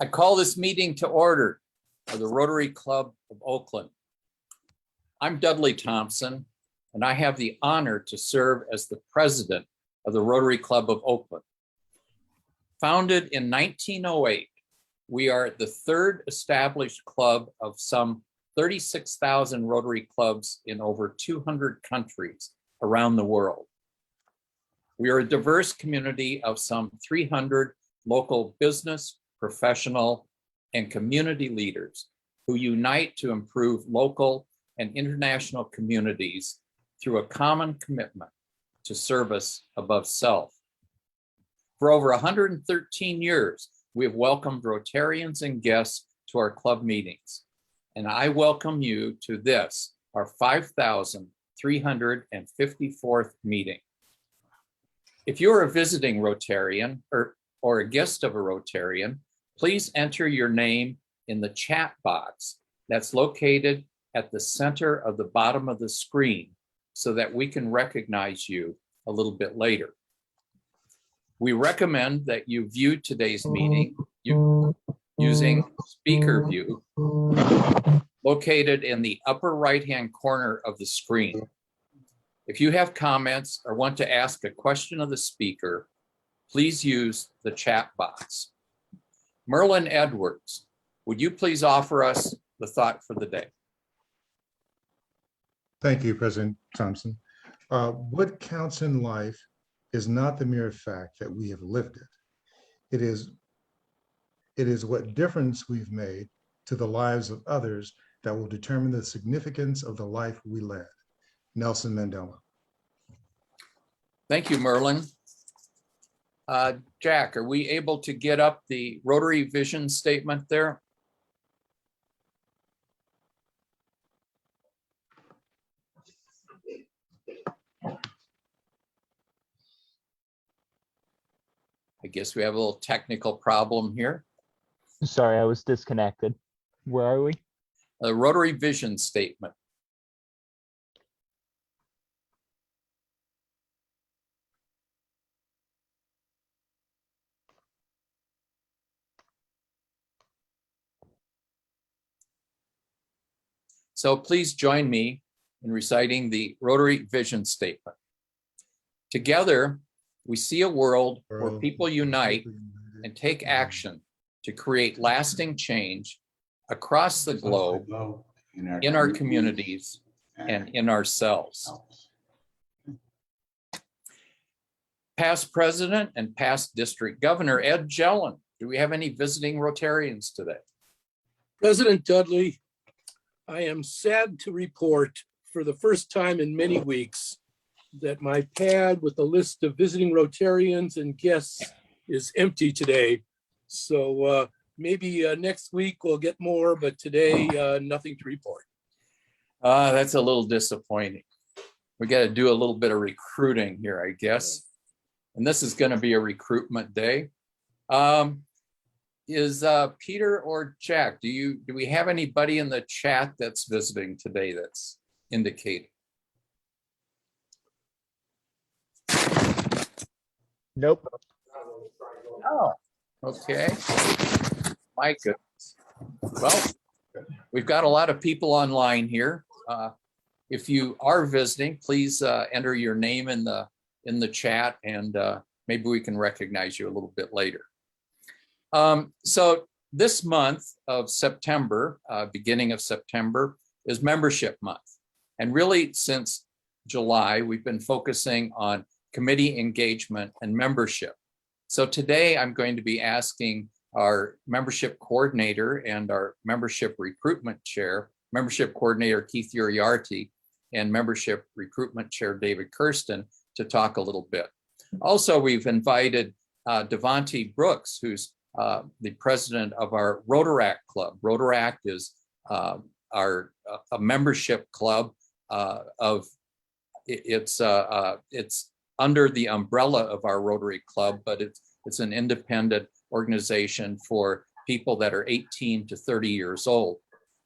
I call this meeting to order of the Rotary Club of Oakland. I'm Dudley Thompson, and I have the honor to serve as the president of the Rotary Club of Oakland. Founded in 1908, we are the third established club of some 36,000 Rotary clubs in over 200 countries around the world. We are a diverse community of some 300 local business, professional, and community leaders who unite to improve local and international communities through a common commitment to service above self. For over 113 years, we have welcomed Rotarians and guests to our club meetings, and I welcome you to this, our 5,354th meeting. If you're a visiting Rotarian or a guest of a Rotarian, please enter your name in the chat box that's located at the center of the bottom of the screen so that we can recognize you a little bit later. We recommend that you view today's meeting using speaker view located in the upper right-hand corner of the screen. If you have comments or want to ask a question of the speaker, please use the chat box. Merlin Edwards, would you please offer us the thought for the day? Thank you, President Thompson. What counts in life is not the mere fact that we have lived it. It is what difference we've made to the lives of others that will determine the significance of the life we led. Nelson Mandela. Thank you, Merlin. Jack, are we able to get up the Rotary vision statement there? I guess we have a little technical problem here. Sorry, I was disconnected. Where are we? The Rotary vision statement. So please join me in reciting the Rotary vision statement. Together, we see a world where people unite and take action to create lasting change across the globe, in our communities, and in ourselves. Past President and past District Governor Ed Jelen. Do we have any visiting Rotarians today? President Dudley, I am sad to report for the first time in many weeks that my pad with a list of visiting Rotarians and guests is empty today. So maybe next week we'll get more, but today nothing to report. That's a little disappointing. We got to do a little bit of recruiting here, I guess. And this is going to be a recruitment day. Is Peter or Jack, do we have anybody in the chat that's visiting today that's indicated? Nope. Oh, okay. My goodness. Well, we've got a lot of people online here. If you are visiting, please enter your name in the chat, and maybe we can recognize you a little bit later. So this month of September, beginning of September, is membership month. And really since July, we've been focusing on committee engagement and membership. So today I'm going to be asking our membership coordinator and our membership recruitment chair, membership coordinator Keith Uriarty, and membership recruitment chair David Kirsten to talk a little bit. Also, we've invited Devonte Brooks, who's the president of our Rotaract club. Rotaract is a membership club it's under the umbrella of our Rotary Club, but it's an independent organization for people that are 18 to 30 years old.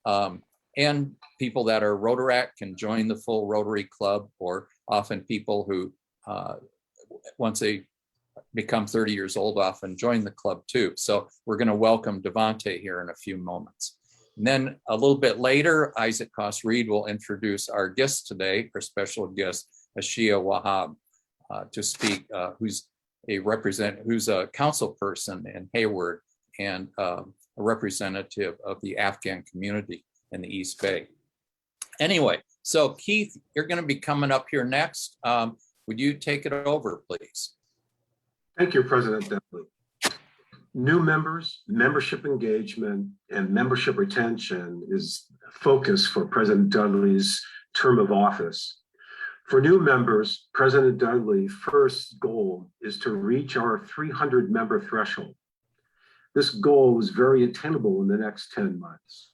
And people that are Rotaract can join the full Rotary Club, or often people who once they become 30 years old off and join the club too. So we're going to welcome Devante here in a few moments. And then a little bit later, Isaac Kos-Read will introduce our guest today, our special guest, Aisha Wahhab, to speak, who's a council person in Hayward and a representative of the Afghan community in the East Bay. Anyway, so Keith, you're going to be coming up here next. Would you take it over, please? Thank you, President Dudley. New members, membership engagement, and membership retention is focus for President Dudley's term of office. For new members, President Dudley's first goal is to reach our 300 member threshold. This goal is very attainable in the next 10 months.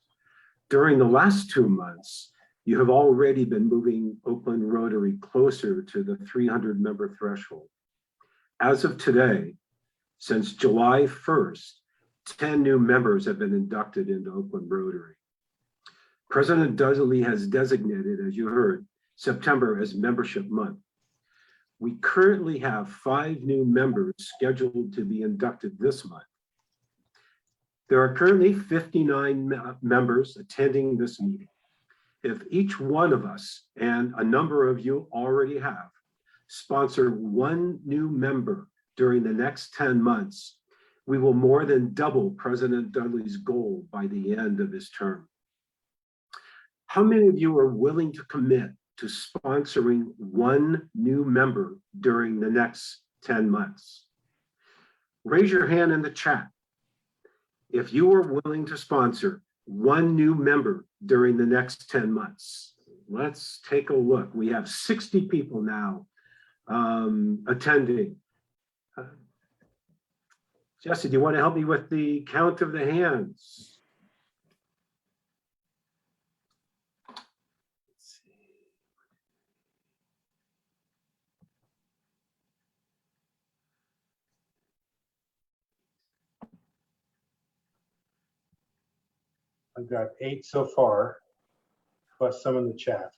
During the last 2 months, you have already been moving Oakland Rotary closer to the 300 member threshold. As of today, since July 1st, 10 new members have been inducted into Oakland Rotary. President Dudley has designated, as you heard, September as membership month. We currently have 5 new members scheduled to be inducted this month. There are currently 59 members attending this meeting. If each one of us, and a number of you already have, sponsor 1 new member during the next 10 months, we will more than double President Dudley's goal by the end of his term. How many of you are willing to commit to sponsoring 1 new member during the next 10 months? Raise your hand in the chat if you are willing to sponsor 1 new member during the next 10 months. Let's take a look. We have 60 people now attending. Jesse, do you want to help me with the count of the hands? Let's see. I've got 8 so far, plus some in the chat.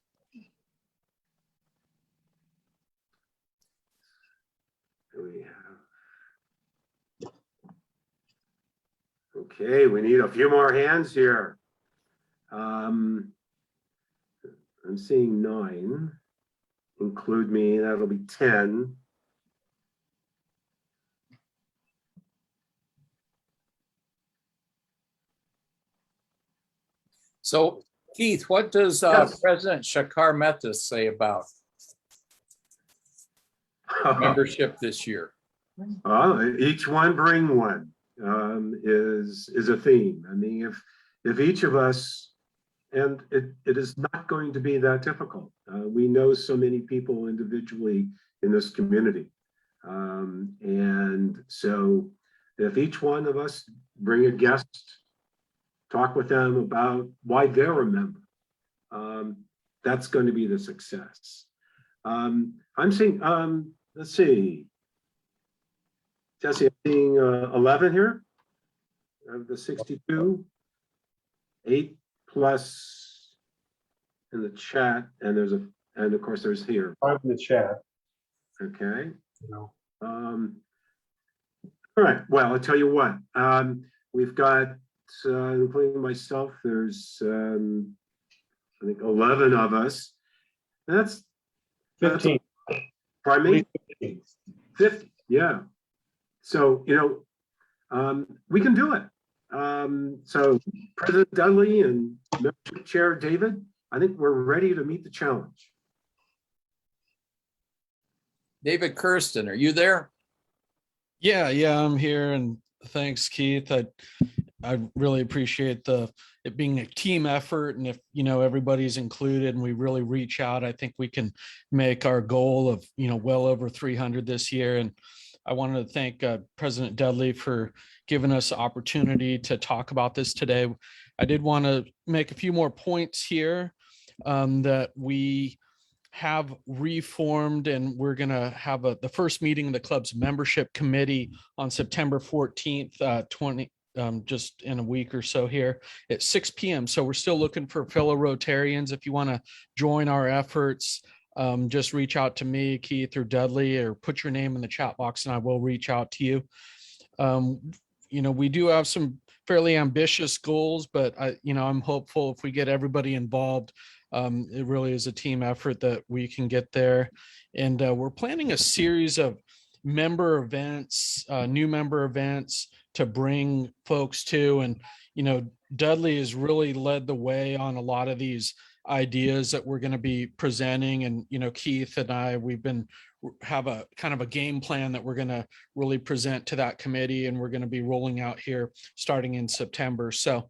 Here we have. Okay, we need a few more hands here. I'm seeing 9. Include me, that'll be 10. So Keith, what does Yes. President Shakar Mehta say about membership this year? Each one bring one is a theme. I mean, if each of us, and it is not going to be that difficult. We know so many people individually in this community. And so if each one of us bring a guest, talk with them about why they're a member, that's going to be the success. I'm seeing, let's see, Jesse, I'm seeing 11 here of the 62, 8 plus in the chat, and of course there's here. 5 in the chat. Okay. No. All right. Well, I'll tell you what. We've got, including myself, there's I think 11 of us. That's 15. Pardon me? 15. 50. Yeah. So, we can do it. So President Dudley and Membership Chair David, I think we're ready to meet the challenge. David Kirsten, are you there? Yeah, I'm here, and thanks, Keith. I really appreciate it being a team effort, and if everybody's included and we really reach out, I think we can make our goal of well over 300 this year. And I wanted to thank President Dudley for giving us the opportunity to talk about this today. I did want to make a few more points here that we have reformed, and we're going to have the first meeting of the club's membership committee on September 14th, just in a week or so here at 6 p.m. So we're still looking for fellow Rotarians. If you want to join our efforts, just reach out to me, Keith or Dudley, or put your name in the chat box and I will reach out to you. We do have some fairly ambitious goals, but I'm hopeful if we get everybody involved, it really is a team effort that we can get there. And we're planning a series of member events, new member events to bring folks to. And, Dudley has really led the way on a lot of these ideas that we're going to be presenting. And, Keith and I, have a kind of a game plan that we're going to really present to that committee, and we're going to be rolling out here starting in September. So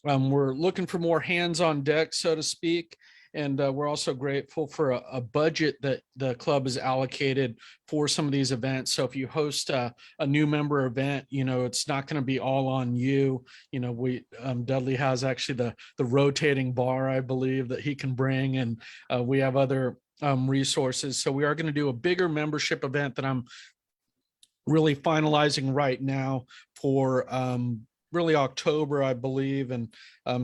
we're looking for more hands on deck, so to speak. And we're also grateful for a budget that the club has allocated for some of these events. So if you host a new member event, it's not going to be all on you. Dudley has actually the rotating bar, I believe, that he can bring, and we have other resources. So we are going to do a bigger membership event that I'm really finalizing right now for really October, I believe. And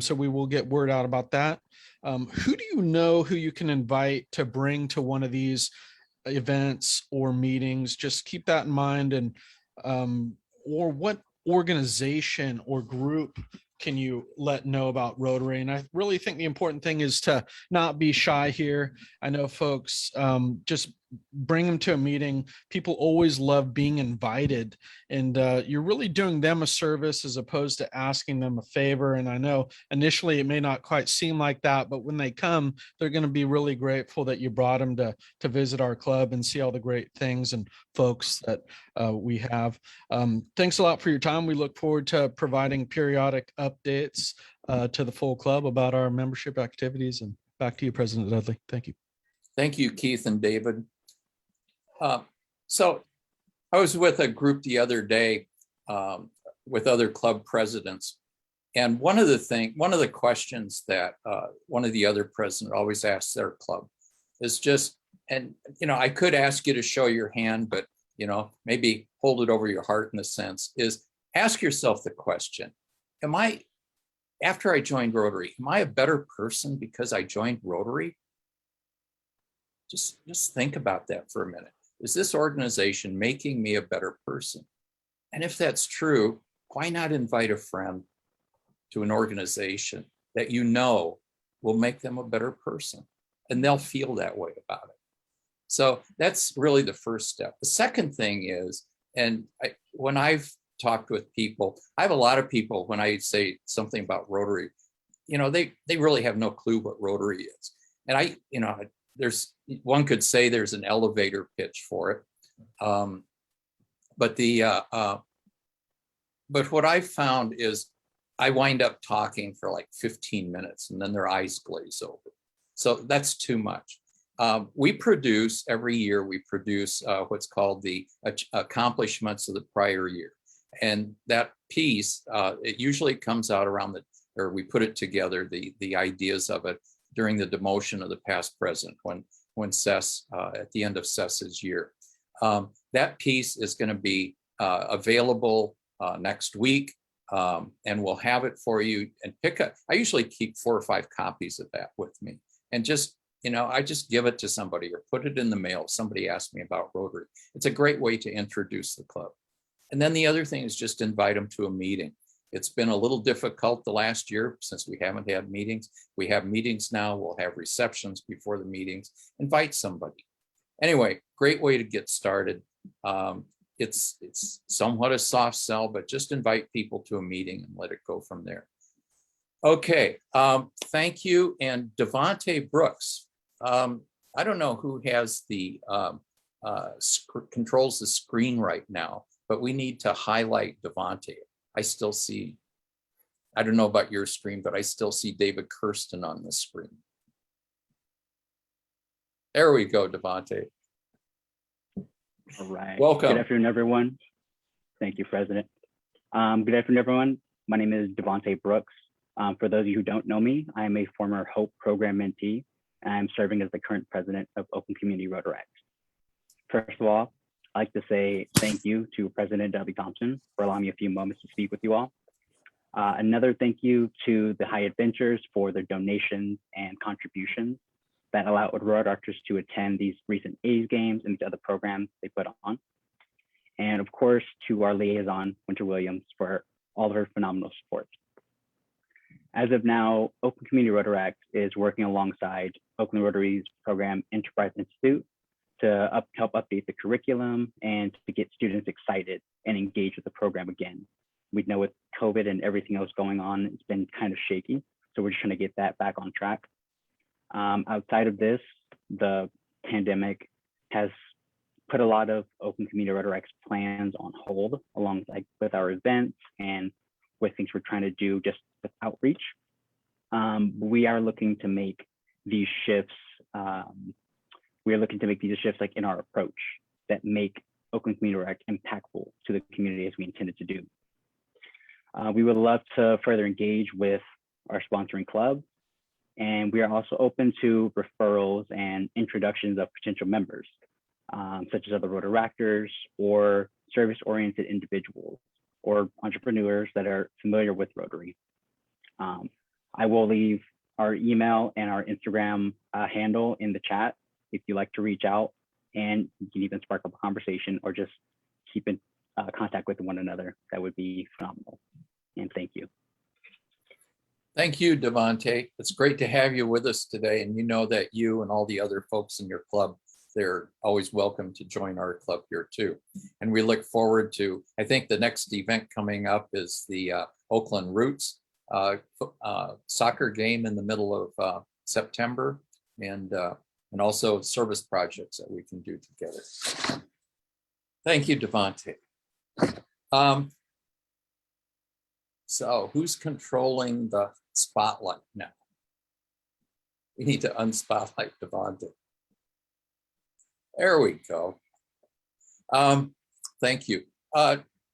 so we will get word out about that. Who do you know who you can invite to bring to one of these events or meetings? Just keep that in mind. And or what organization or group can you let know about Rotary? And I really think the important thing is to not be shy here. I know folks, just bring them to a meeting. People always love being invited, and you're really doing them a service as opposed to asking them a favor. And I know initially it may not quite seem like that, but when they come, they're going to be really grateful that you brought them to visit our club and see all the great things and folks that we have. Thanks a lot for your time. We look forward to providing periodic updates to the full club about our membership activities. And back to you, President Dudley. Thank you. Thank you, Keith and David. So I was with a group the other day with other club presidents. And one of the questions that one of the other presidents always asks their club is just, and, I could ask you to show your hand, but, maybe hold it over your heart in a sense, is ask yourself the question, after I joined Rotary, am I a better person because I joined Rotary? Just think about that for a minute. Is this organization making me a better person? And if that's true, why not invite a friend to an organization that will make them a better person? And they'll feel that way about it. So that's really the first step. The second thing is, when I've talked with people, I have a lot of people, when I say something about Rotary, they really have no clue what Rotary is. And one could say there's an elevator pitch for it. But what I found is I wind up talking for like 15 minutes and then their eyes glaze over. So that's too much. Every year we produce what's called the accomplishments of the prior year. And that piece, it usually comes out we put it together, the ideas of it during the demotion of the past president, when Sess, at the end of Sess's year. That piece is going to be available next week, and we'll have it for you. And I usually keep 4 or 5 copies of that with me. And I just give it to somebody or put it in the mail if somebody asks me about Rotary. It's a great way to introduce the club. And then the other thing is just invite them to a meeting. It's been a little difficult the last year since we haven't had meetings. We have meetings now. We'll have receptions before the meetings. Invite somebody. Anyway, great way to get started. It's somewhat a soft sell, but just invite people to a meeting and let it go from there. Okay, thank you. And Devontae Brooks. I don't know who has the controls the screen right now, but we need to highlight Devontae. I still see, I don't know about your screen, but I still see David Kirsten on the screen. There we go, Devontae. All right. Welcome. Good afternoon, everyone. Thank you, President. Good afternoon, everyone. My name is Devontae Brooks. For those of you who don't know me, I am a former HOPE program mentee, and I'm serving as the current president of Oakland Community Rotaract. First of all, I'd like to say thank you to President Dudley Thompson for allowing me a few moments to speak with you all. Another thank you to the High Adventures for their donations and contributions. that allowed Rotaractors to attend these recent A's games and the other programs they put on. And of course, to our liaison, Winter Williams, for all of her phenomenal support. As of now, Oakland Community Rotaract is working alongside Oakland Rotary's program Enterprise Institute to help update the curriculum and to get students excited and engaged with the program again. We know with COVID and everything else going on, it's been kind of shaky. So we're just trying to get that back on track. Outside of this, the pandemic has put a lot of Oakland Community Rotaract's plans on hold, alongside with our events and with things we're trying to do just with outreach. We are looking to make these shifts. We are looking to make these shifts like in our approach that make Oakland Community Rotaract impactful to the community as we intended to do. We would love to further engage with our sponsoring club, and we are also open to referrals and introductions of potential members, such as other Rotaractors or service-oriented individuals or entrepreneurs that are familiar with Rotary. I will leave our email and our Instagram handle in the chat if you'd like to reach out, and you can even spark up a conversation or just keep in contact with one another. That would be phenomenal. And thank you. Thank you, Devontae. It's great to have you with us today. And you know that you and all the other folks in your club, they're always welcome to join our club here too. And we look forward to, I think the next event coming up is the Oakland Roots soccer game in the middle of September, and also service projects that we can do together. Thank you, Devontae. So who's controlling the spotlight now? We need to unspotlight Devontae. There we go. Thank you.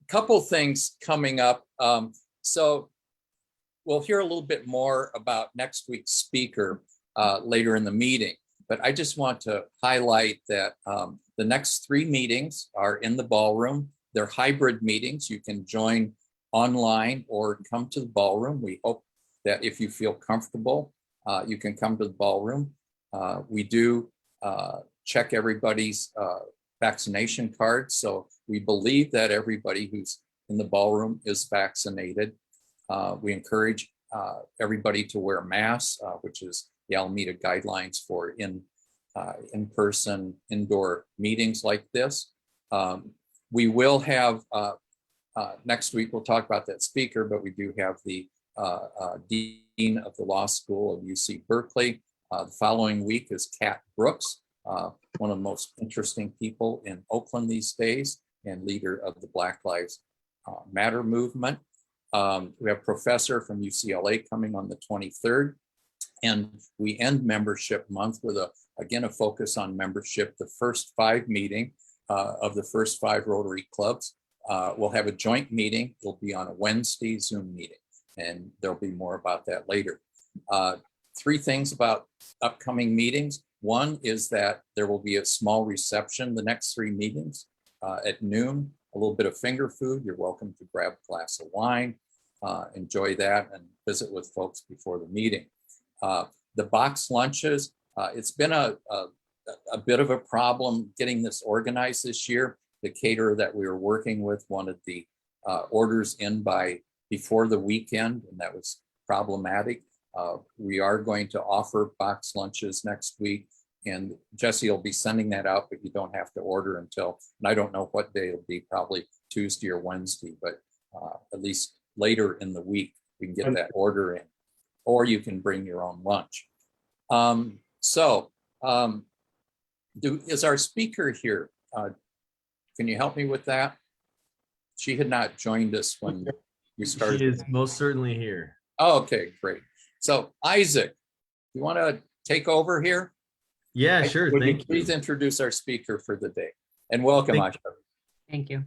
Couple things coming up. So we'll hear a little bit more about next week's speaker later in the meeting, but I just want to highlight that the next 3 meetings are in the ballroom. They're hybrid meetings. You can join online or come to the ballroom. We hope that if you feel comfortable, you can come to the ballroom. We do check everybody's vaccination cards. So we believe that everybody who's in the ballroom is vaccinated. We encourage everybody to wear masks, which is the Alameda guidelines for in-person indoor meetings like this. We will have, next week, we'll talk about that speaker, but we do have the Dean of the Law School of UC Berkeley. The following week is Kat Brooks, one of the most interesting people in Oakland these days and leader of the Black Lives Matter movement. We have a professor from UCLA coming on the 23rd. And we end membership month with again, a focus on membership. The first 5 meeting of the first 5 Rotary clubs. We'll have a joint meeting. It'll be on a Wednesday Zoom meeting, and there'll be more about that later. 3 things about upcoming meetings. One is that there will be a small reception the next 3 meetings at noon, a little bit of finger food. You're welcome to grab a glass of wine, enjoy that, and visit with folks before the meeting. The box lunches, it's been a bit of a problem getting this organized this year. The caterer that we were working with wanted the orders in by before the weekend, and that was problematic. We are going to offer box lunches next week, and Jesse will be sending that out, but you don't have to order until, and I don't know what day it'll be, probably Tuesday or Wednesday, but at least later in the week, we can get that order in, or you can bring your own lunch. Is our speaker here? Can you help me with that? She had not joined us when we started. She is most certainly here. Oh, okay, great. So Isaac, you want to take over here? Yeah, sure. Would you Thank you. please introduce our speaker for the day, and welcome, Aisha. Thank you.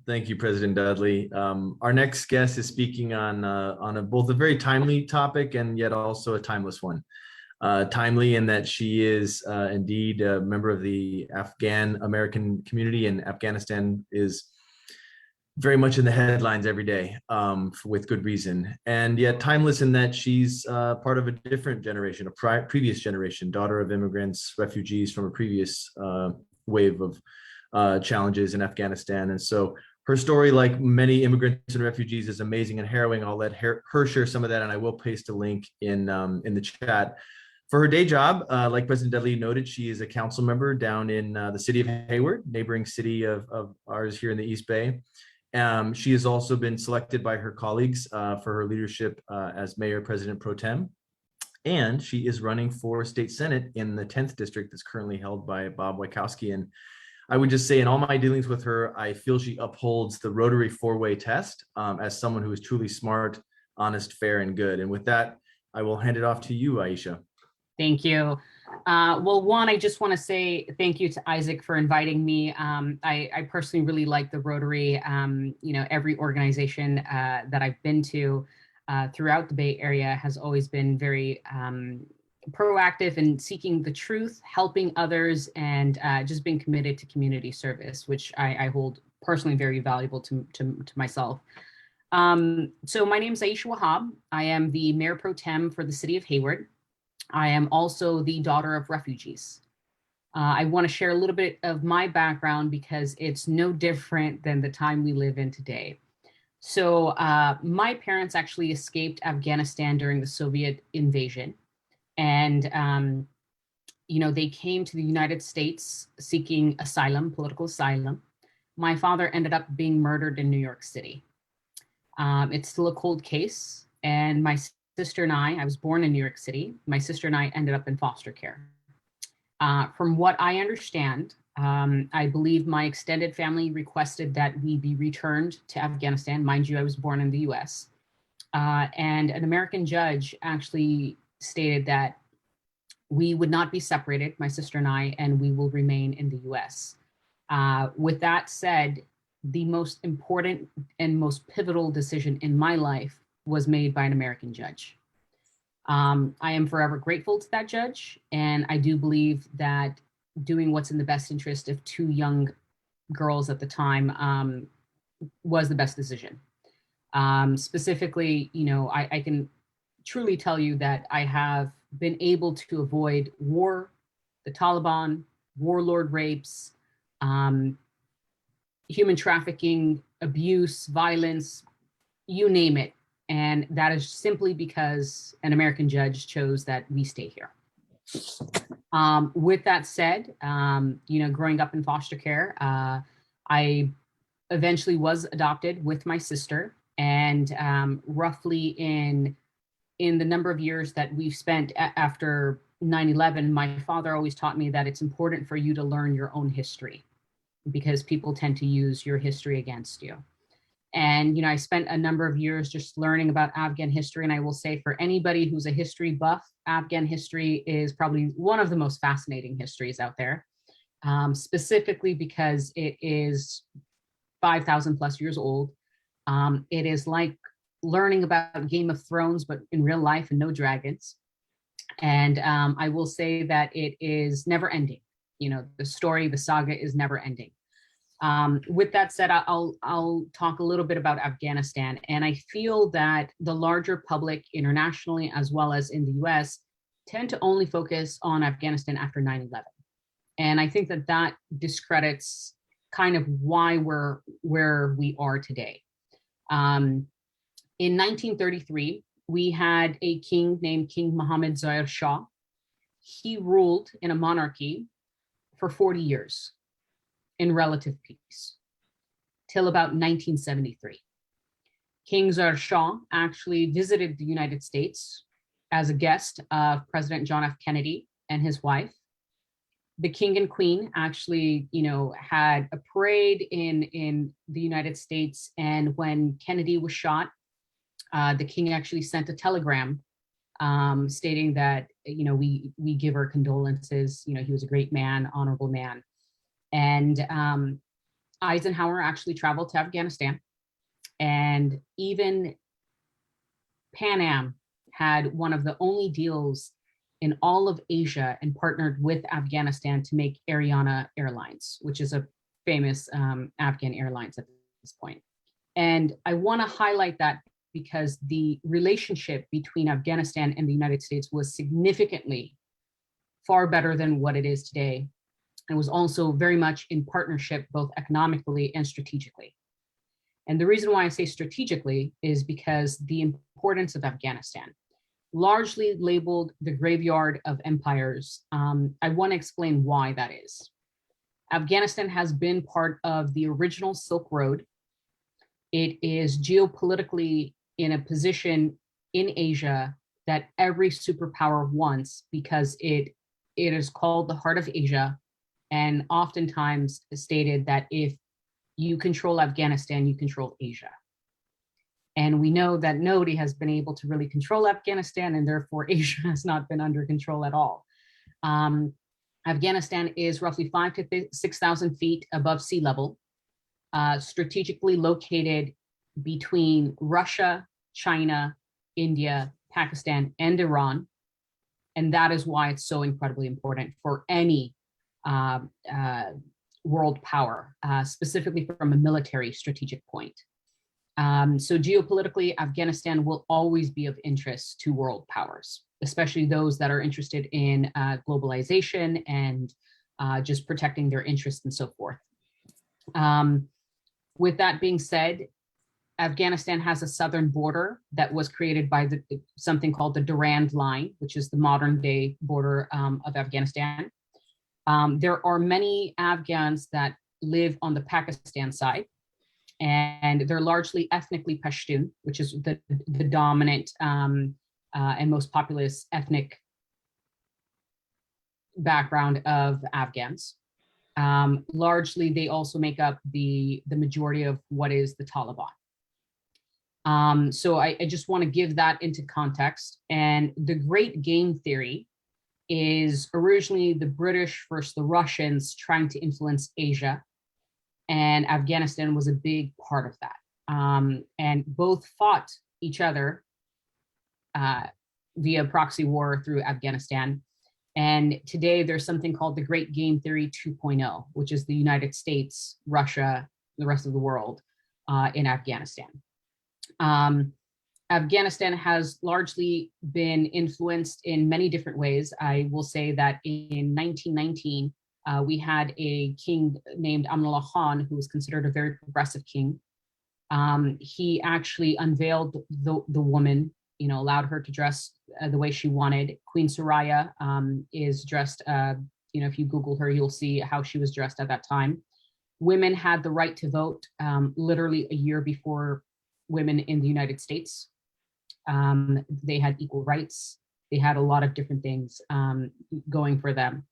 Thank you, President Dudley. Our next guest is speaking on both a very timely topic and yet also a timeless one. Timely in that she is indeed a member of the Afghan American community, and Afghanistan is very much in the headlines every day, with good reason, and yet timeless in that she's part of a different generation, a previous generation, daughter of immigrants, refugees from a previous wave of challenges in Afghanistan. And so her story, like many immigrants and refugees, is amazing and harrowing. I'll let her share some of that, and I will paste a link in the chat. For her day job, like President Dudley noted, she is a council member down in the city of Hayward, neighboring city of ours here in the East Bay. She has also been selected by her colleagues for her leadership as Mayor President Pro Tem. And she is running for state senate in the 10th district that's currently held by Bob Wachowski. And I would just say in all my dealings with her, I feel she upholds the Rotary four-way test as someone who is truly smart, honest, fair, and good. And with that, I will hand it off to you, Aisha. Thank you. Well, one, I just want to say thank you to Isaac for inviting me. I personally really like the Rotary. Every organization that I've been to throughout the Bay Area has always been very proactive in seeking the truth, helping others, and just being committed to community service, which I hold personally very valuable to myself. So my name is Aisha Wahhab. I am the Mayor Pro Tem for the city of Hayward. I am also the daughter of refugees. I want to share a little bit of my background because it's no different than the time we live in today. So my parents actually escaped Afghanistan during the Soviet invasion. And, they came to the United States seeking asylum, political asylum. My father ended up being murdered in New York City. It's still a cold case. And my sister and I was born in New York City. My sister and I ended up in foster care. From what I understand, I believe my extended family requested that we be returned to Afghanistan. Mind you, I was born in the US. And an American judge actually stated that we would not be separated, my sister and I, and we will remain in the US. With that said, the most important and most pivotal decision in my life was made by an American judge. I am forever grateful to that judge, and I do believe that doing what's in the best interest of two young girls at the time was the best decision. Specifically, I can truly tell you that I have been able to avoid war, the Taliban, warlord rapes, human trafficking, abuse, violence, you name it. And that is simply because an American judge chose that we stay here. With that said, growing up in foster care, I eventually was adopted with my sister, and roughly in the number of years that we've spent after 9/11, my father always taught me that it's important for you to learn your own history because people tend to use your history against you. And, I spent a number of years just learning about Afghan history. And I will say for anybody who's a history buff, Afghan history is probably one of the most fascinating histories out there, specifically because it is 5,000 plus years old. It is like learning about Game of Thrones, but in real life and no dragons. And I will say that it is never ending. The story, the saga is never ending. With that said, I'll talk a little bit about Afghanistan. And I feel that the larger public internationally, as well as in the US, tend to only focus on Afghanistan after 9/11. And I think that discredits kind of why we're where we are today. In 1933, we had a king named King Mohammed Zahir Shah. He ruled in a monarchy for 40 years. In relative peace till about 1973. King Zahir Shah actually visited the United States as a guest of President John F. Kennedy and his wife. The king and queen actually, had a parade in the United States. And when Kennedy was shot, the king actually sent a telegram stating that, we give our condolences. He was a great man, honorable man. And Eisenhower actually traveled to Afghanistan, and even Pan Am had one of the only deals in all of Asia and partnered with Afghanistan to make Ariana Airlines, which is a famous Afghan Airlines at this point. And I want to highlight that because the relationship between Afghanistan and the United States was significantly far better than what it is today. It was also very much in partnership, both economically and strategically. And the reason why I say strategically is because the importance of Afghanistan, largely labeled the graveyard of empires, I want to explain why that is. Afghanistan has been part of the original Silk Road. It is geopolitically in a position in Asia that every superpower wants because it is called the heart of Asia, and oftentimes stated that if you control Afghanistan, you control Asia. And we know that nobody has been able to really control Afghanistan, and therefore Asia has not been under control at all. Afghanistan is roughly 5,000 to 6,000 feet above sea level, strategically located between Russia, China, India, Pakistan, and Iran. And that is why it's so incredibly important for any world power, specifically from a military strategic point. So geopolitically, Afghanistan will always be of interest to world powers, especially those that are interested in globalization and just protecting their interests and so forth. With that being said, Afghanistan has a southern border that was created by something called the Durand Line, which is the modern day border of Afghanistan. There are many Afghans that live on the Pakistan side, and they're largely ethnically Pashtun, which is the dominant and most populous ethnic background of Afghans. Largely, they also make up the majority of what is the Taliban. So I just want to give that into context. And the Great Game Theory is originally the British versus the Russians trying to influence Asia. And Afghanistan was a big part of that. And both fought each other via proxy war through Afghanistan. And today there's something called the Great Game Theory 2.0, which is the United States, Russia, the rest of the world in Afghanistan. Afghanistan has largely been influenced in many different ways. I will say that in 1919, we had a king named Amanullah Khan, who was considered a very progressive king. He actually unveiled the woman, allowed her to dress the way she wanted. Queen Soraya is dressed, if you Google her, you'll see how she was dressed at that time. Women had the right to vote literally a year before women in the United States. They had equal rights. They had a lot of different things going for them.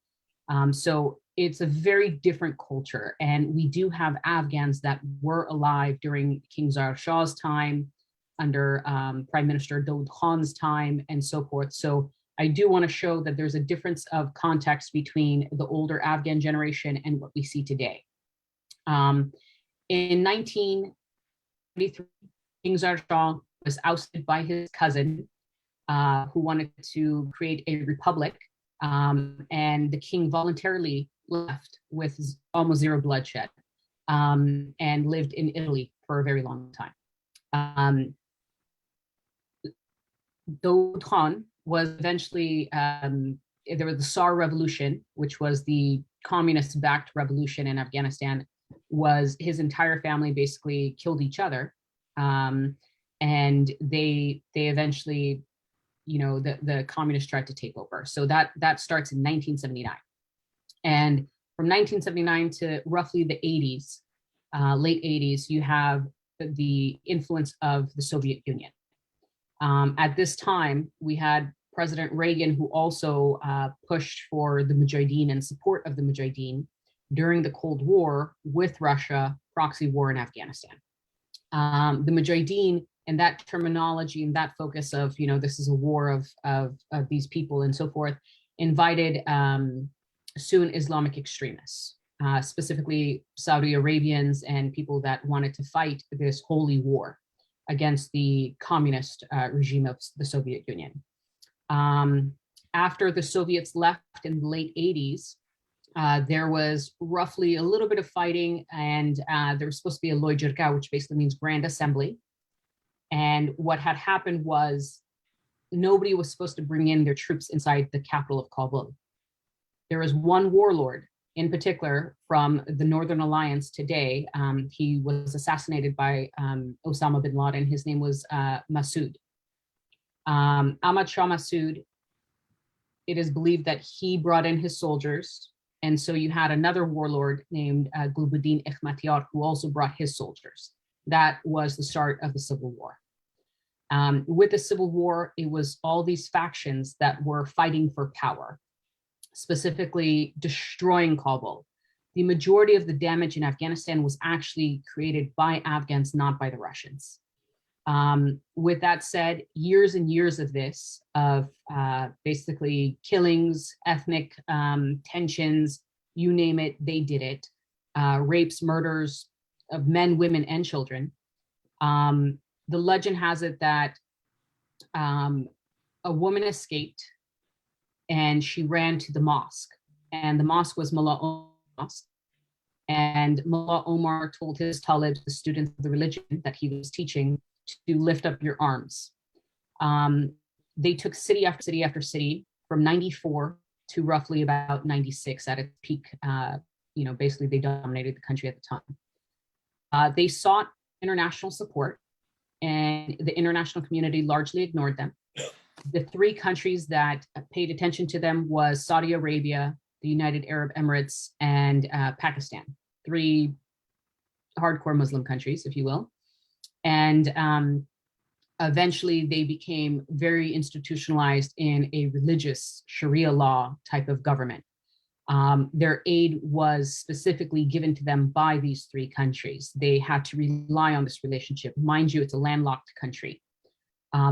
So it's a very different culture. And we do have Afghans that were alive during King Zahir Shah's time, under Prime Minister Dawood Khan's time, and so forth. So I do want to show that there's a difference of context between the older Afghan generation and what we see today. In 1993, King Zahir Shah was ousted by his cousin, who wanted to create a republic, and the king voluntarily left with almost zero bloodshed, and lived in Italy for a very long time. Dawood Khan was eventually, there was the Tsar Revolution, which was the communist-backed revolution in Afghanistan. Was his entire family basically killed each other, and they eventually, the communists tried to take over. So that starts in 1979, and from 1979 to roughly the 80s, late 80s, you have the influence of the Soviet Union. At this time, we had President Reagan, who also pushed for the Mujahideen and support of the Mujahideen during the Cold War with Russia, proxy war in Afghanistan. The Mujahideen and that terminology and that focus of, this is a war of these people and so forth, invited Sunni Islamic extremists, specifically Saudi Arabians and people that wanted to fight this holy war against the communist regime of the Soviet Union. After the Soviets left in the late 80s, There was roughly a little bit of fighting, and there was supposed to be a Loyjirka, which basically means Grand Assembly. And what had happened was nobody was supposed to bring in their troops inside the capital of Kabul. There was one warlord in particular from the Northern Alliance today. He was assassinated by Osama bin Laden. His name was Masood. Ahmad Shah Masood, it is believed that he brought in his soldiers. And so you had another warlord named Gulbuddin Ikhmatiyar, who also brought his soldiers. That was the start of the civil war. With the civil war, it was all these factions that were fighting for power, specifically destroying Kabul. The majority of the damage in Afghanistan was actually created by Afghans, not by the Russians. With that said, years and years of this, of basically killings, ethnic tensions, you name it, they did it. Rapes, murders of men, women, and children. The legend has it that a woman escaped and she ran to the mosque, and the mosque was Mullah Omar's. And Mullah Omar told his talibs, the students of the religion that he was teaching, to lift up your arms. They took city after city after city from 94 to roughly about 96 at its peak. Basically they dominated the country at the time. They sought international support, and the international community largely ignored them. The three countries that paid attention to them was Saudi Arabia, the United Arab Emirates, and Pakistan, three hardcore Muslim countries, if you will. And eventually they became very institutionalized in a religious Sharia law type of government. Their aid was specifically given to them by these three countries. They had to rely on this relationship. Mind you, it's a landlocked country.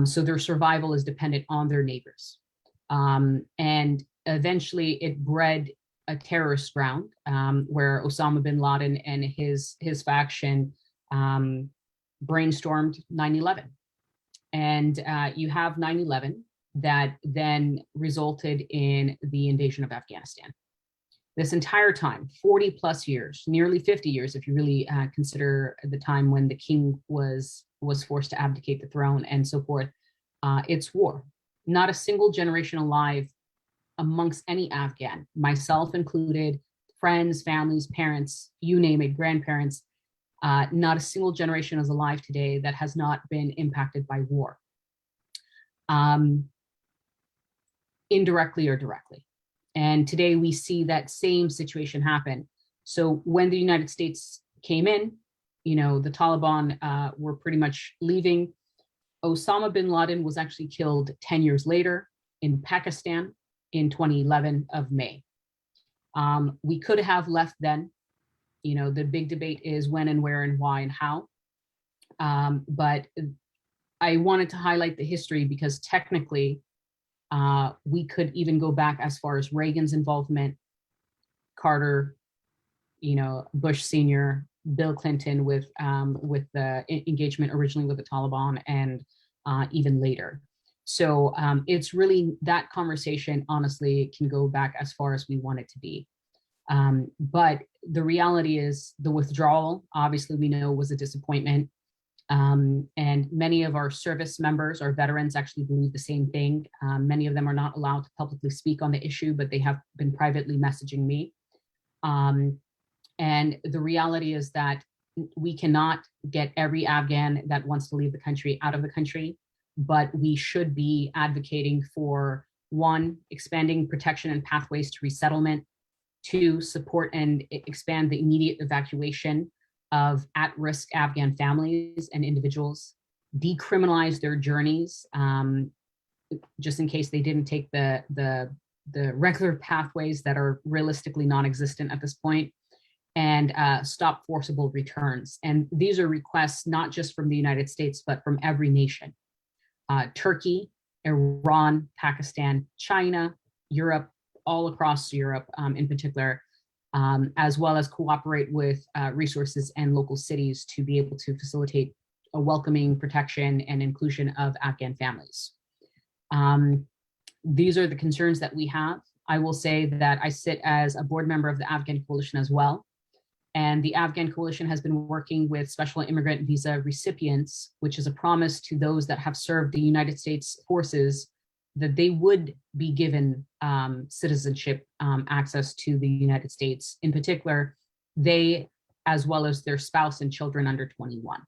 So their survival is dependent on their neighbors. And eventually it bred a terrorist ground where Osama bin Laden and his faction brainstormed 9/11. And you have 9/11 that then resulted in the invasion of Afghanistan. This entire time, 40 plus years, nearly 50 years, if you really consider the time when the king was forced to abdicate the throne and so forth, it's war. Not a single generation alive amongst any Afghan, myself included, friends, families, parents, you name it, grandparents, not a single generation is alive today that has not been impacted by war, indirectly or directly. And today we see that same situation happen. So when the United States came in, the Taliban were pretty much leaving. Osama bin Laden was actually killed 10 years later in Pakistan in 2011 of May. We could have left then. The big debate is when and where and why and how. But I wanted to highlight the history because technically we could even go back as far as Reagan's involvement, Carter, Bush Sr., Bill Clinton with the engagement originally with the Taliban, and even later. So it's really, that conversation honestly can go back as far as we want it to be. But the reality is the withdrawal, obviously we know, was a disappointment. And many of our service members, our veterans, actually believe the same thing. Many of them are not allowed to publicly speak on the issue, but they have been privately messaging me. And the reality is that we cannot get every Afghan that wants to leave the country out of the country, but we should be advocating for, one, expanding protection and pathways to resettlement, two, support and expand the immediate evacuation of at-risk Afghan families and individuals, decriminalize their journeys, just in case they didn't take the regular pathways that are realistically non-existent at this point, and stop forcible returns. And these are requests not just from the United States, but from every nation. Turkey, Iran, Pakistan, China, Europe, all across Europe in particular, as well as cooperate with resources and local cities to be able to facilitate a welcoming, protection, and inclusion of Afghan families. These are the concerns that we have. I will say that I sit as a board member of the Afghan Coalition as well. And the Afghan Coalition has been working with special immigrant visa recipients, which is a promise to those that have served the United States forces that they would be given citizenship access to the United States. In particular, they, as well as their spouse and children under 21.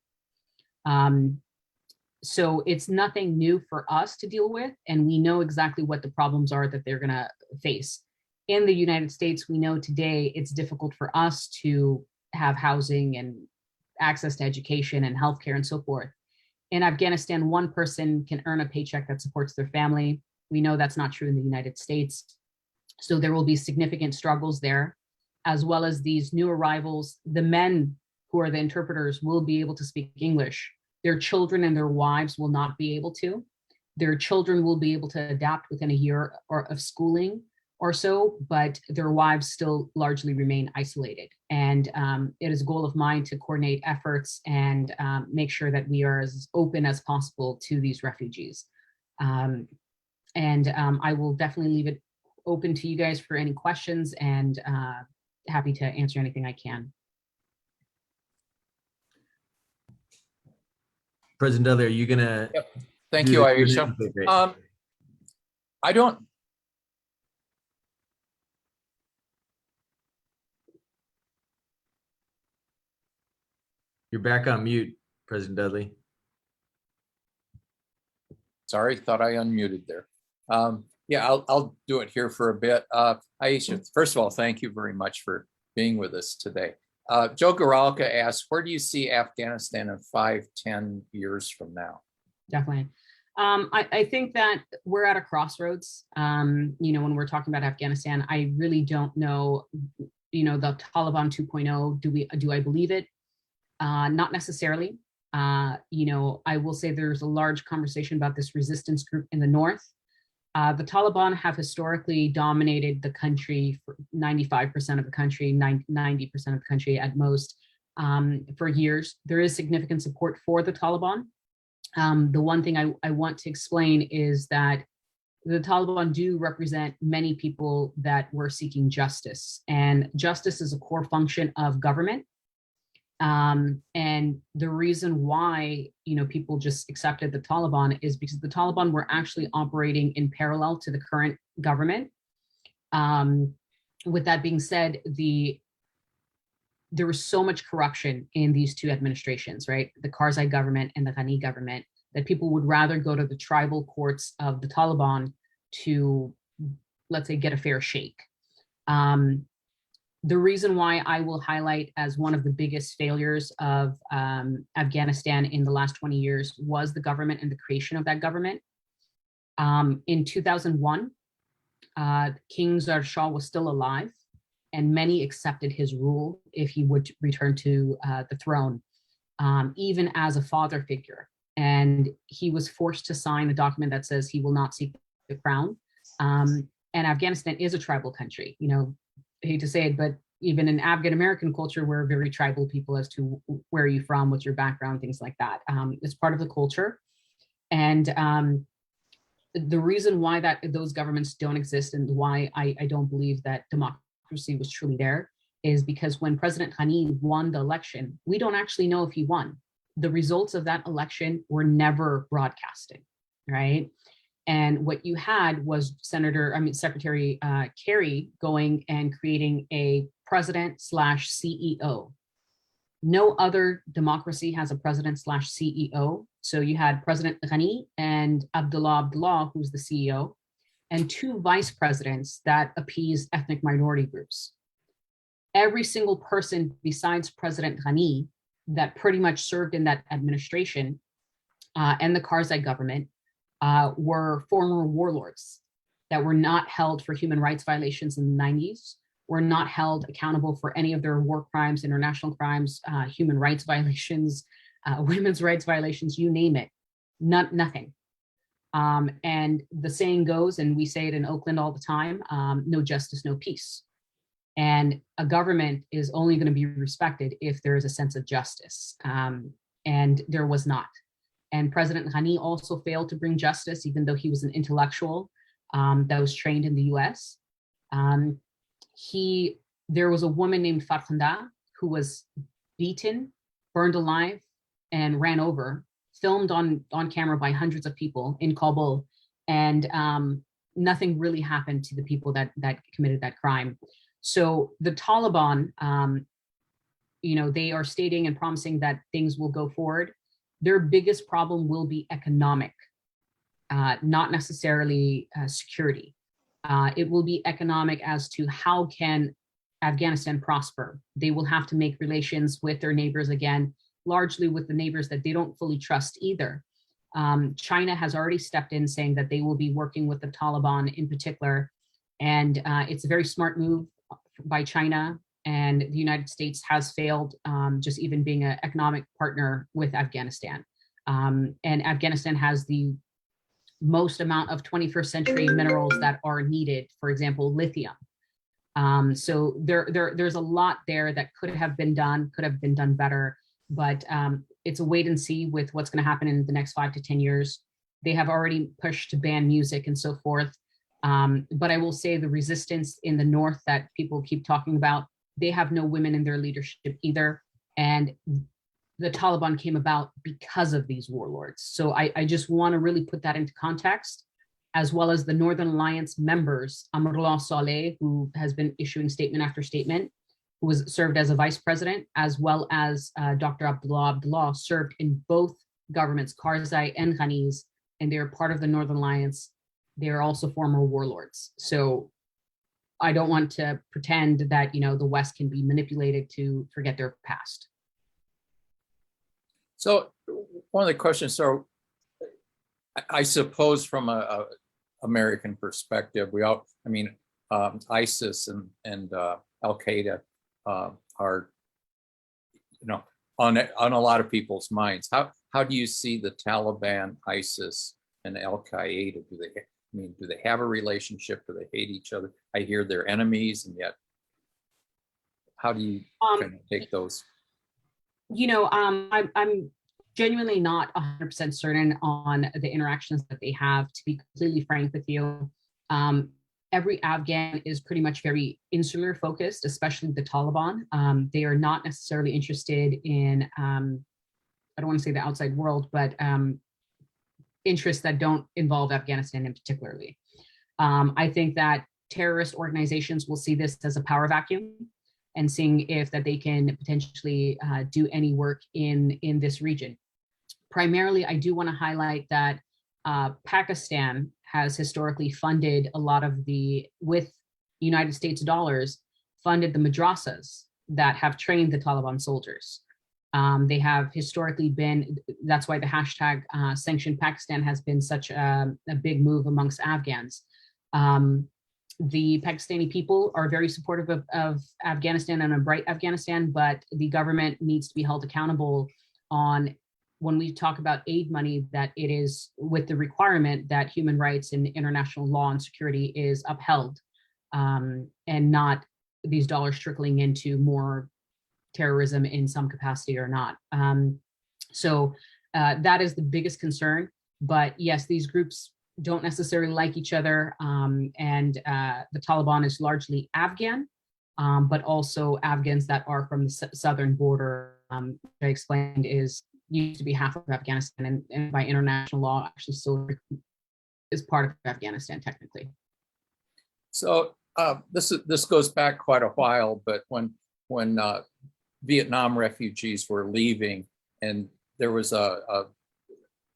So it's nothing new for us to deal with, and we know exactly what the problems are that they're gonna face. In the United States, we know today it's difficult for us to have housing and access to education and healthcare and so forth. In Afghanistan, one person can earn a paycheck that supports their family. We know that's not true in the United States. So there will be significant struggles there, as well as these new arrivals. The men who are the interpreters will be able to speak English. Their children and their wives will not be able to. Their children will be able to adapt within a year of schooling or so, but their wives still largely remain isolated. And it is a goal of mine to coordinate efforts and make sure that we are as open as possible to these refugees. I will definitely leave it open to you guys for any questions, and happy to answer anything I can. President Dudley, are you gonna? Yep. Thank do you, the Aisha. Q&A? Okay, great. I don't. You're back on mute, President Dudley. Sorry, thought I unmuted there. Yeah, I'll do it here for a bit. Aisha, first of all, thank you very much for being with us today. Joe Garalka asked, where do you see Afghanistan in 5-10 years from now? Definitely. I think that we're at a crossroads. When we're talking about Afghanistan, I really don't know, the Taliban 2.0, do I believe it? Not necessarily. I will say there's a large conversation about this resistance group in the north. The Taliban have historically dominated the country for 95% of the country, 90% of the country at most, for years. There is significant support for the Taliban. The one thing I want to explain is that the Taliban do represent many people that were seeking justice, and justice is a core function of government. And the reason why, people just accepted the Taliban is because the Taliban were actually operating in parallel to the current government. With that being said, there was so much corruption in these two administrations, right? The Karzai government and the Ghani government, that people would rather go to the tribal courts of the Taliban to, let's say, get a fair shake. The reason why I will highlight as one of the biggest failures of Afghanistan in the last 20 years was the government and the creation of that government. In 2001, King Zar Shah was still alive, and many accepted his rule if he would return to the throne, even as a father figure. And he was forced to sign a document that says he will not seek the crown. And Afghanistan is a tribal country. I hate to say it, but even in Afghan American culture, we're very tribal people as to where are you from, what's your background, things like that. It's part of the culture. And the reason why those governments don't exist and why I don't believe that democracy was truly there is because when President Ghani won the election, we don't actually know if he won. The results of that election were never broadcasted, right? And what you had was Secretary Kerry going and creating a president/CEO. No other democracy has a president/CEO. So you had President Ghani and Abdullah, who's the CEO, and two vice presidents that appeased ethnic minority groups. Every single person besides President Ghani that pretty much served in that administration and the Karzai government were former warlords that were not held for human rights violations in the 90s, were not held accountable for any of their war crimes, international crimes, human rights violations, women's rights violations, you name it, nothing. And the saying goes, and we say it in Oakland all the time, no justice, no peace. And a government is only going to be respected if there is a sense of justice. And there was not. And President Ghani also failed to bring justice, even though he was an intellectual that was trained in the US. There was a woman named Farkhanda who was beaten, burned alive, and ran over, filmed on camera by hundreds of people in Kabul, and nothing really happened to the people that committed that crime. So the Taliban, they are stating and promising that things will go forward. Their biggest problem will be economic, not necessarily security. It will be economic as to how can Afghanistan prosper. They will have to make relations with their neighbors again, largely with the neighbors that they don't fully trust either. China has already stepped in saying that they will be working with the Taliban in particular. And it's a very smart move by China. And the United States has failed just even being an economic partner with Afghanistan. And Afghanistan has the most amount of 21st century minerals that are needed, for example, lithium. So there's a lot there that could have been done better, but it's a wait and see with what's going to happen in the next 5 to 10 years. They have already pushed to ban music and so forth. But I will say the resistance in the north that people keep talking about, they have no women in their leadership either. And the Taliban came about because of these warlords. So I just want to really put that into context, as well as the Northern Alliance members, Amrullah Saleh, who has been issuing statement after statement, who was served as a vice president, as well as Dr. Abdullah served in both governments, Karzai and Ghani's, and they're part of the Northern Alliance. They're also former warlords. So I don't want to pretend that, the West can be manipulated to forget their past. So one of the questions, so I suppose from a American perspective, ISIS and Al Qaeda are, on a lot of people's minds. How do you see the Taliban, ISIS, and Al Qaeda? Do they have a relationship? Do they hate each other? I hear they're enemies, and yet, how do you kind of take those? I'm genuinely not 100% certain on the interactions that they have, to be completely frank with you. Every Afghan is pretty much very insular focused, especially the Taliban. They are not necessarily interested in, I don't want to say the outside world, but interests that don't involve Afghanistan in particularly. I think that terrorist organizations will see this as a power vacuum and seeing if that they can potentially do any work in this region. Primarily, I do want to highlight that Pakistan has historically funded a lot of with United States dollars, funded the madrasas that have trained the Taliban soldiers. They have historically been, that's why the hashtag sanctioned Pakistan has been such a big move amongst Afghans. The Pakistani people are very supportive of Afghanistan and a bright Afghanistan, but the government needs to be held accountable on, when we talk about aid money, that it is with the requirement that human rights and international law and security is upheld, and not these dollars trickling into more terrorism in some capacity or not. So that is the biggest concern. But yes, these groups don't necessarily like each other. And the Taliban is largely Afghan, but also Afghans that are from the southern border, which I explained used to be half of Afghanistan, and by international law actually still is part of Afghanistan technically. So this goes back quite a while, but when Vietnam refugees were leaving, and there was I'm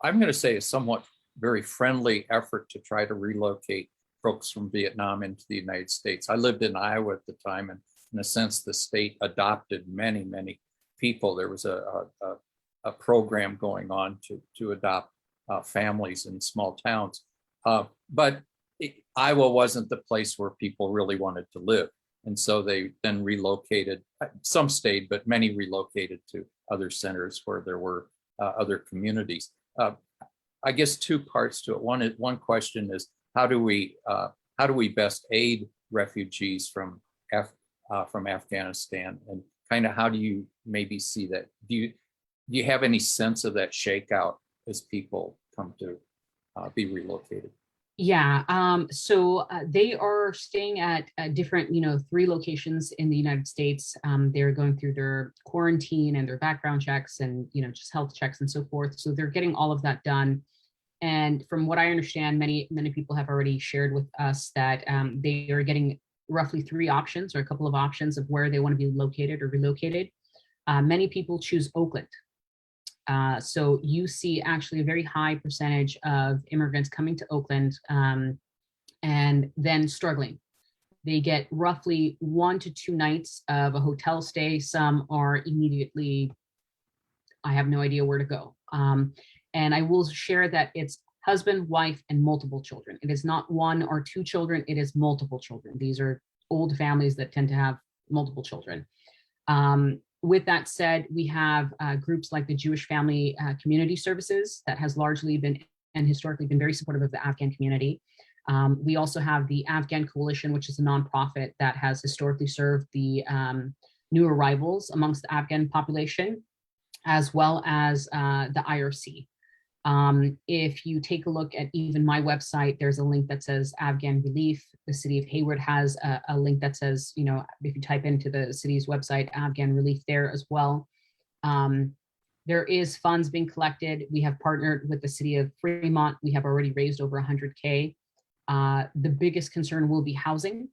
going to say a somewhat very friendly effort to try to relocate folks from Vietnam into the United States. I lived in Iowa at the time, and in a sense, the state adopted many, many people. There was a program going on to adopt families in small towns. But Iowa wasn't the place where people really wanted to live. And so they then relocated, some stayed, but many relocated to other centers where there were other communities. I guess two parts to it. One question is, how do we best aid refugees from Afghanistan, and kind of how do you maybe see that? Do you have any sense of that shakeout as people come to be relocated? Yeah, they are staying at different, 3 locations in the United States. They're going through their quarantine and their background checks and, just health checks and so forth. So they're getting all of that done. And from what I understand, many people have already shared with us that they are getting roughly 3 options or a couple of options of where they want to be located or relocated. Many people choose Oakland. So you see actually a very high percentage of immigrants coming to Oakland and then struggling. They get roughly 1 to 2 nights of a hotel stay. Some are immediately, I have no idea where to go. And I will share that it's husband, wife, and multiple children. It is not 1 or 2 children, it is multiple children. These are old families that tend to have multiple children. With that said, we have groups like the Jewish Family Community Services that has largely been and historically been very supportive of the Afghan community. We also have the Afghan Coalition, which is a nonprofit that has historically served the new arrivals amongst the Afghan population, as well as the IRC. If you take a look at even my website, there's a link that says Afghan Relief. The city of Hayward has a link that says, if you type into the city's website, Afghan Relief there as well. There is funds being collected. We have partnered with the city of Fremont. We have already raised over 100K. The biggest concern will be housing.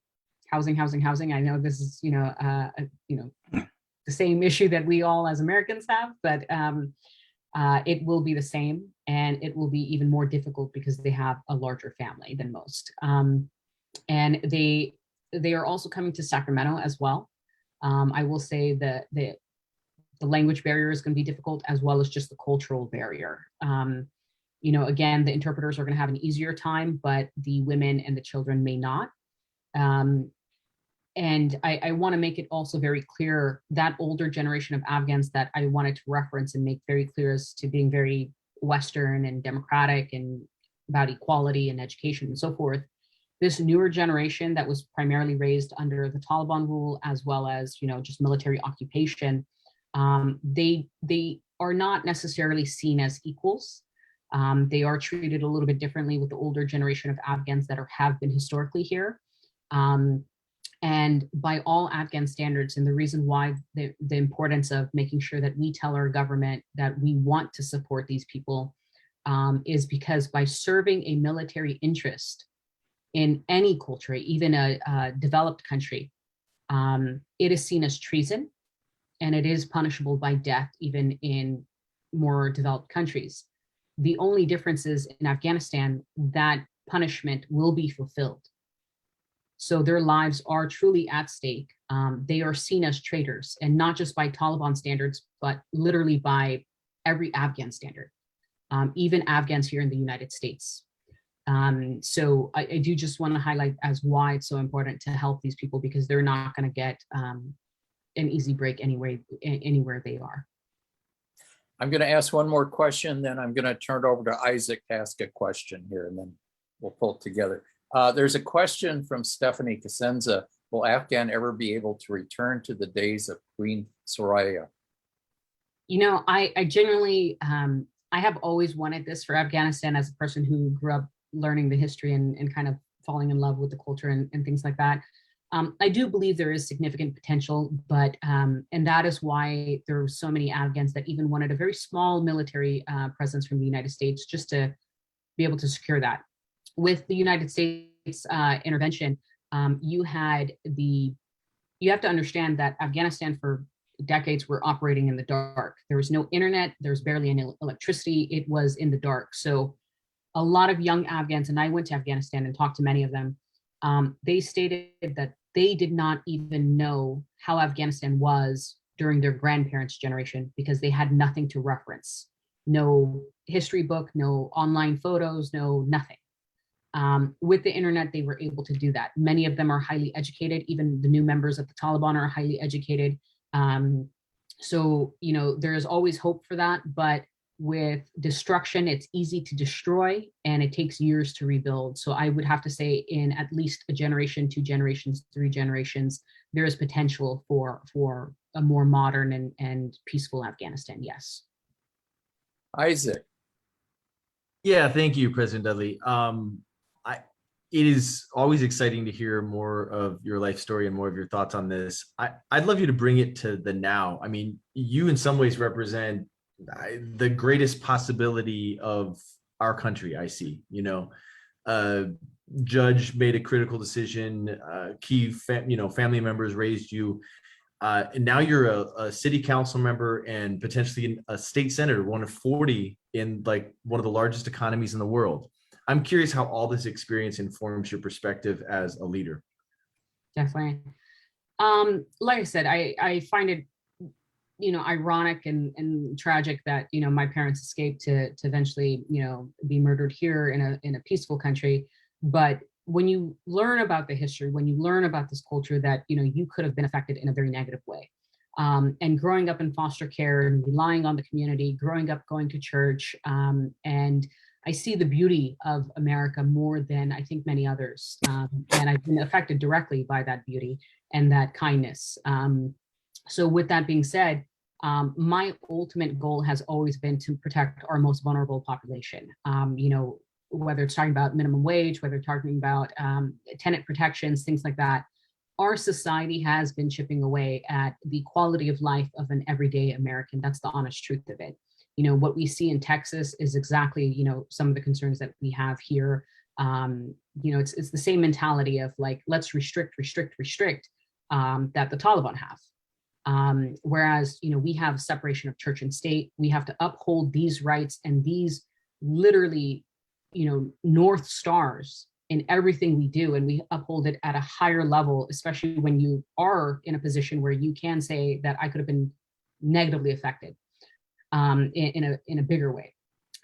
I know this is, the same issue that we all as Americans have, but it will be the same, and it will be even more difficult because they have a larger family than most. And they are also coming to Sacramento as well. I will say that the language barrier is going to be difficult, as well as just the cultural barrier. Again, the interpreters are going to have an easier time, but the women and the children may not. And I want to make it also very clear that older generation of Afghans that I wanted to reference and make very clear as to being very Western and democratic and about equality and education and so forth. This newer generation that was primarily raised under the Taliban rule, as well as, just military occupation, they are not necessarily seen as equals. They are treated a little bit differently with the older generation of Afghans that have been historically here. And by all Afghan standards, and the reason why the importance of making sure that we tell our government that we want to support these people is because by serving a military interest in any culture, even a developed country, it is seen as treason, and it is punishable by death, even in more developed countries. The only difference is in Afghanistan, that punishment will be fulfilled. So their lives are truly at stake. They are seen as traitors, and not just by Taliban standards, but literally by every Afghan standard, even Afghans here in the United States. So I do just want to highlight as why it's so important to help these people, because they're not going to get an easy break anywhere they are. I'm going to ask one more question, then I'm going to turn it over to Isaac to ask a question here, and then we'll pull it together. There's a question from Stephanie Kasenza. Will Afghan ever be able to return to the days of Queen Soraya? I genuinely, I have always wanted this for Afghanistan as a person who grew up learning the history and kind of falling in love with the culture and things like that. I do believe there is significant potential, but, and that is why there are so many Afghans that even wanted a very small military presence from the United States just to be able to secure that. With the United States intervention, you have to understand that Afghanistan for decades were operating in the dark. There was no internet, there's barely any electricity, it was in the dark. So a lot of young Afghans, and I went to Afghanistan and talked to many of them, they stated that they did not even know how Afghanistan was during their grandparents' generation because they had nothing to reference. No history book, no online photos, no nothing. With the internet, they were able to do that. Many of them are highly educated. Even the new members of the Taliban are highly educated. So, there is always hope for that. But with destruction, it's easy to destroy, and it takes years to rebuild. So I would have to say in at least a generation, 2 generations, 3 generations, there is potential for a more modern and peaceful Afghanistan, yes. Isaac. Yeah, thank you, President Dudley. it is always exciting to hear more of your life story and more of your thoughts on this. I'd love you to bring it to the now. I mean, you in some ways represent the greatest possibility of our country. I see, judge made a critical decision, family members raised you. And now you're a city council member and potentially a state senator, one of 40 in like one of the largest economies in the world. I'm curious how all this experience informs your perspective as a leader. Definitely. Like I said, I find it, ironic and tragic that, my parents escaped to eventually, be murdered here in a peaceful country. But when you learn about the history, when you learn about this culture that, you could have been affected in a very negative way. And growing up in foster care and relying on the community, growing up going to church, and I see the beauty of America more than I think many others. And I've been affected directly by that beauty and that kindness. So with that being said, my ultimate goal has always been to protect our most vulnerable population. Whether it's talking about minimum wage, whether talking about tenant protections, things like that. Our society has been chipping away at the quality of life of an everyday American. That's the honest truth of it. What we see in Texas is exactly, some of the concerns that we have here. It's the same mentality of like, let's restrict, that the Taliban have. Whereas, we have separation of church and state. We have to uphold these rights and these literally, North Stars in everything we do. And we uphold it at a higher level, especially when you are in a position where you can say that I could have been negatively affected. In a bigger way.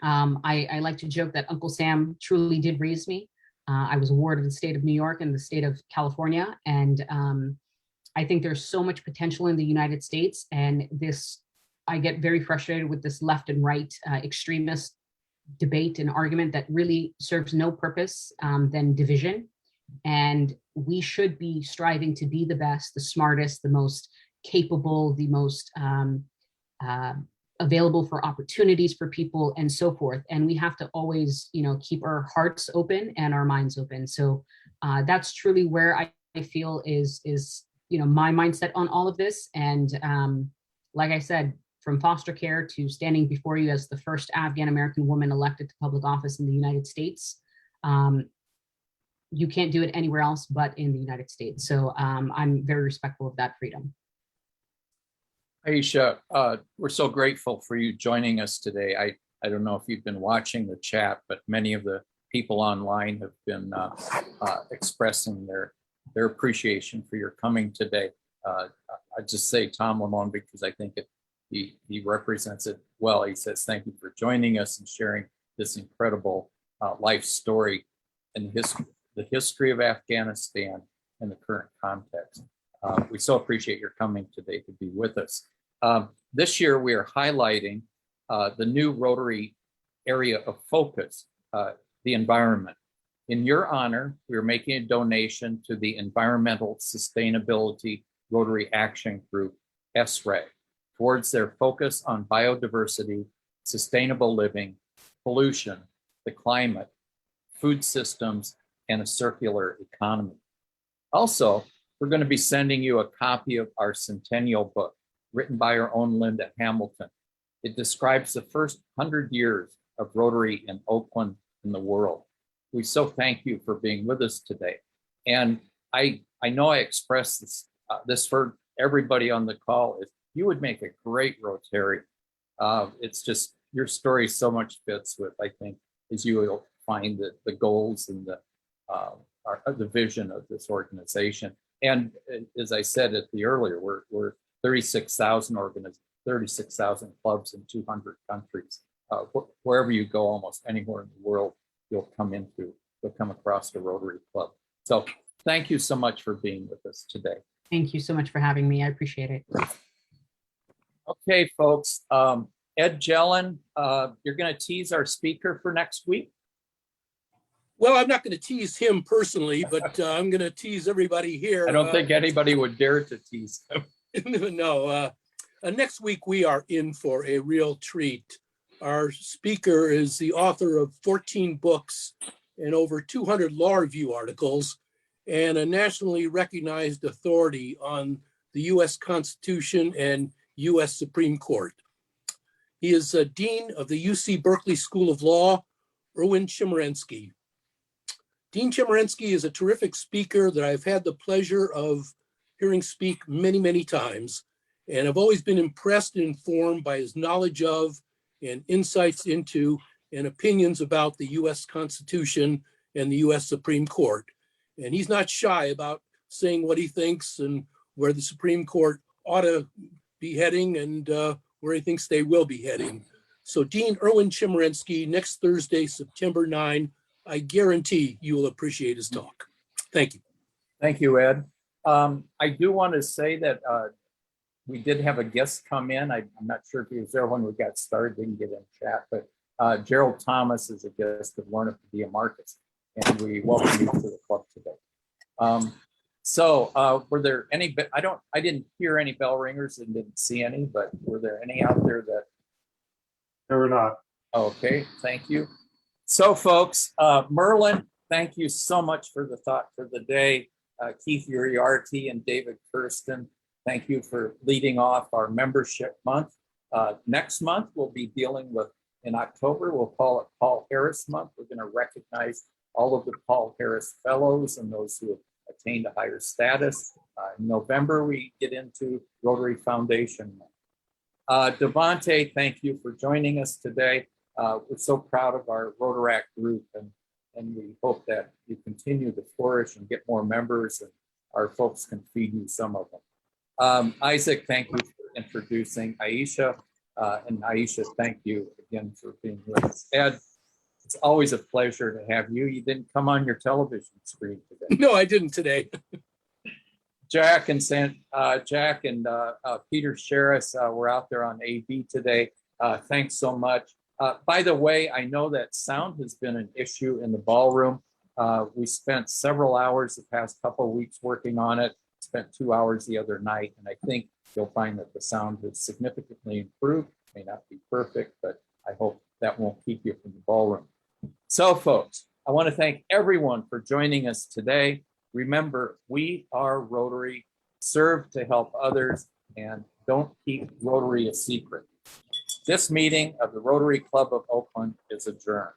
I like to joke that Uncle Sam truly did raise me. I was awarded the state of New York and the state of California. And I think there's so much potential in the United States. And I get very frustrated with this left and right extremist debate and argument that really serves no purpose than division. And we should be striving to be the best, the smartest, the most capable, the most available for opportunities for people and so forth. And we have to always, keep our hearts open and our minds open. So that's truly where I feel is my mindset on all of this. And like I said, from foster care to standing before you as the first Afghan American woman elected to public office in the United States, you can't do it anywhere else but in the United States. So I'm very respectful of that freedom. Aisha, we're so grateful for you joining us today. I don't know if you've been watching the chat, but many of the people online have been expressing their appreciation for your coming today. I just say Tom Lamone because I think he represents it well. He says, thank you for joining us and sharing this incredible life story and the history of Afghanistan in the current context. We so appreciate your coming today to be with us. This year, we are highlighting the new Rotary area of focus, the environment. In your honor, we are making a donation to the Environmental Sustainability Rotary Action Group, SRAG, towards their focus on biodiversity, sustainable living, pollution, the climate, food systems, and a circular economy. Also, we're going to be sending you a copy of our centennial book, written by our own Linda Hamilton. It describes the first 100 years of Rotary in Oakland and the world. We so thank you for being with us today. And I know I expressed this for everybody on the call, is you would make a great Rotarian. It's just, your story so much fits with, I think, as you will find the goals and the vision of this organization. And as I said at the earlier, we're 36,000 clubs in 200 countries. Wherever you go, almost anywhere in the world, you'll come across a Rotary Club. So thank you so much for being with us today. Thank you so much for having me. I appreciate it. Okay, folks. Ed Jelen, you're going to tease our speaker for next week? Well, I'm not going to tease him personally, but I'm going to tease everybody here. I don't think anybody would dare to tease him. No. Next week, we are in for a real treat. Our speaker is the author of 14 books and over 200 law review articles, and a nationally recognized authority on the US Constitution and US Supreme Court. He is a Dean of the UC Berkeley School of Law, Erwin Chemerinsky. Dean Chemerinsky is a terrific speaker that I've had the pleasure of hearing speak many, many times. And I've always been impressed and informed by his knowledge of and insights into and opinions about the US Constitution and the US Supreme Court. And he's not shy about saying what he thinks and where the Supreme Court ought to be heading and where he thinks they will be heading. So Dean Erwin Chemerinsky, next Thursday, September 9, I guarantee you will appreciate his talk. Thank you. Thank you, Ed. I do want to say that we did have a guest come in. I'm not sure if he was there when we got started, didn't get in chat, but Gerald Thomas is a guest of Lorna Padilla Marcus, and we welcome you to the club today. So were there any, I didn't hear any bell ringers and didn't see any, but were there any out there that? There were not. Okay, thank you. So folks, Merlin, thank you so much for the thought for the day. Keith Uriarte and David Kirsten, thank you for leading off our membership month. Next month, we'll be dealing with, in October, we'll call it Paul Harris Month. We're going to recognize all of the Paul Harris Fellows and those who have attained a higher status. In November, we get into Rotary Foundation Month. Devontae, thank you for joining us today. We're so proud of our Rotaract group, and we hope that you continue to flourish and get more members, and our folks can feed you some of them. Isaac, thank you for introducing Aisha, and Aisha, thank you again for being with us. Ed, it's always a pleasure to have you. You didn't come on your television screen today. No, I didn't today. Jack and Peter Sherris were out there on AV today. Thanks so much. By the way, I know that sound has been an issue in the ballroom. We spent several hours the past couple of weeks working on it, spent 2 hours the other night, and I think you'll find that the sound has significantly improved. May not be perfect, but I hope that won't keep you from the ballroom. So folks, I want to thank everyone for joining us today. Remember, we are Rotary, serve to help others, and don't keep Rotary a secret. This meeting of the Rotary Club of Oakland is adjourned.